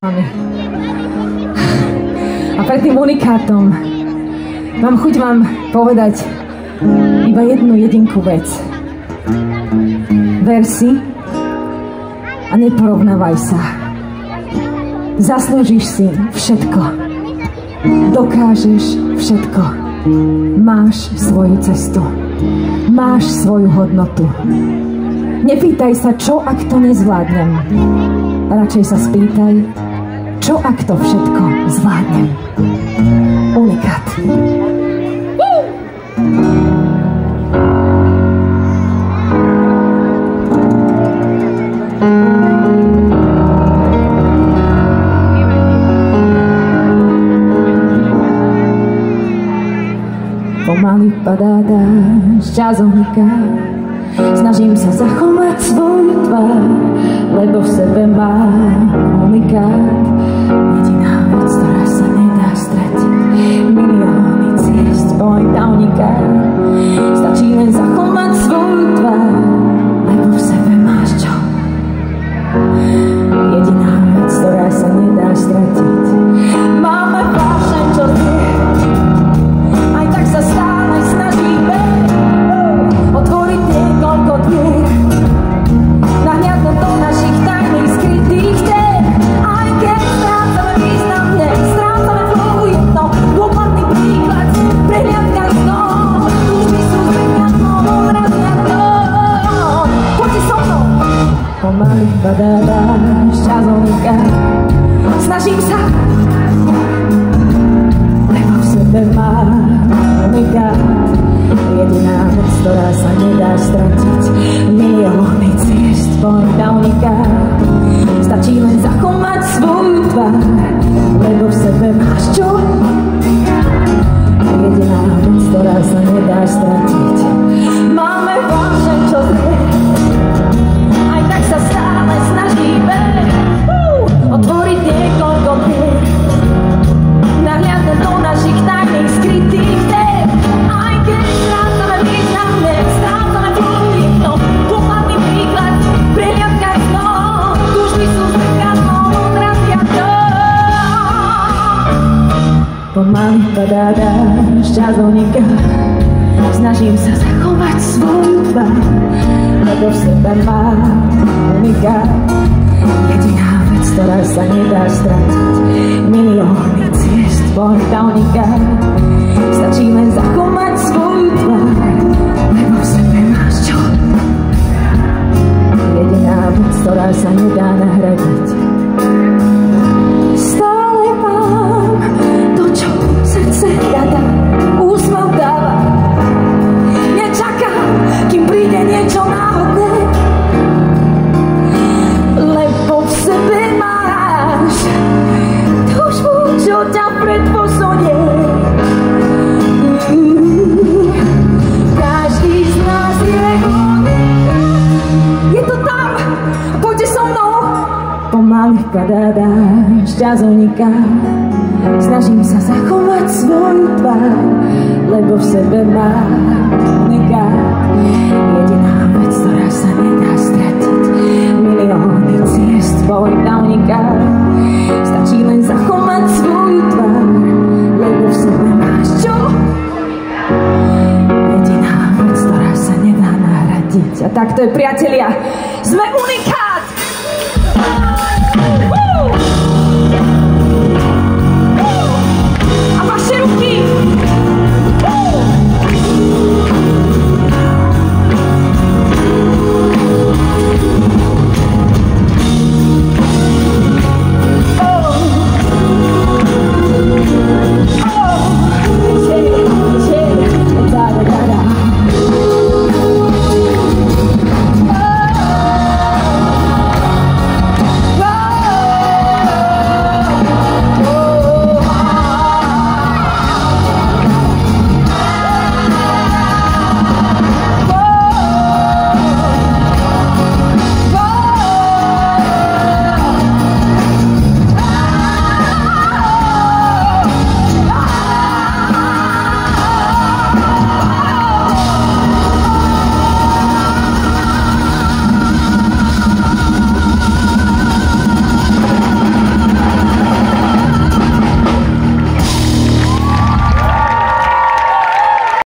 A pred tým unikátom mám chuť vám povedať iba jednu jedinku vec. Ver si a neporovnávaj sa. Zaslúžiš si všetko. Dokážeš všetko. Máš svoju cestu. Máš svoju hodnotu. Nepýtaj sa, čo ak to nezvládnem. Radšej sa spýtaj, čo ak to všetko zvládnem. Unikát. Pomaly padá dážď, čas uniká. Snažím sa zachovať svoju tvár, lebo v sebe mám unikát. Jediná vec, ktorá sa nedá stratiť. Milióny ciest, pointa uniká. Stačí len zachovať svoju tvár, lebo v sebe máš čo? Jediná vec, ktorá sa nedá stratiť. Máme vášeň, čo znie. Aj tak sa stále snažíme otvoriť niekoľko dvier. Nahliadnúť do našich tajných skrytých tém. Aj keď strácame význam, strácame fluidno. Dôkladný príklad, prehliadka snov. Túžby sú zbytňatnou, odrazia dnom. Poďte so mnou. Pomaly padá dážď, čas uniká. Snažím sa, lebo v sebe mám unikát. Jediná vec, ktorá sa nedá stratiť. Milióny ciest, pointa unikát. Stačí len zachovať svoju tvár, lebo v sebe máš čo? Jediná vec, ktorá sa nedá stratiť. Máme vášeň, čo znie. Aj tak sa stále snažíme otvoriť niekoľko dvier. Nahliadnúť do našich tajných skrytých tém. Aj keď strácame význam, strácame fluidno. Dôkladný príklad, prehliadka snov. Túžby sú zrkadlom, odrazia dnom. Pomaly padá dážď, čas uniká. Snažím sa zachovať svoju tvár, lebo v sebe mám unikát. Jediná vec, ktorá sa nedá stratiť. Milióny ciest, pointa unikát. Stačí len zachovať svoju tvár, lebo v sebe máš čo? Jediná vec, ktorá sa nedá nahradiť. Stále mám to, čo srdce rada úsmev dáva. Nečakám, kým príde niečo náhodné, lebo v sebe máš túžbu, čo ťa predposunie. Každý z nás je to tam, poďte so mnou. Pomaly padá dážď, čas uniká. Snažím sa zachovať svoju tvár, lebo v sebe mám unikát. Jediná vec, ktorá sa nedá stratiť. Milióny ciest, pointa unikát. Stačí len zachovať svoju tvár, lebo v sebe máš čo? Jediná vec, ktorá sa nedá nahradiť. A tak to je, priatelia.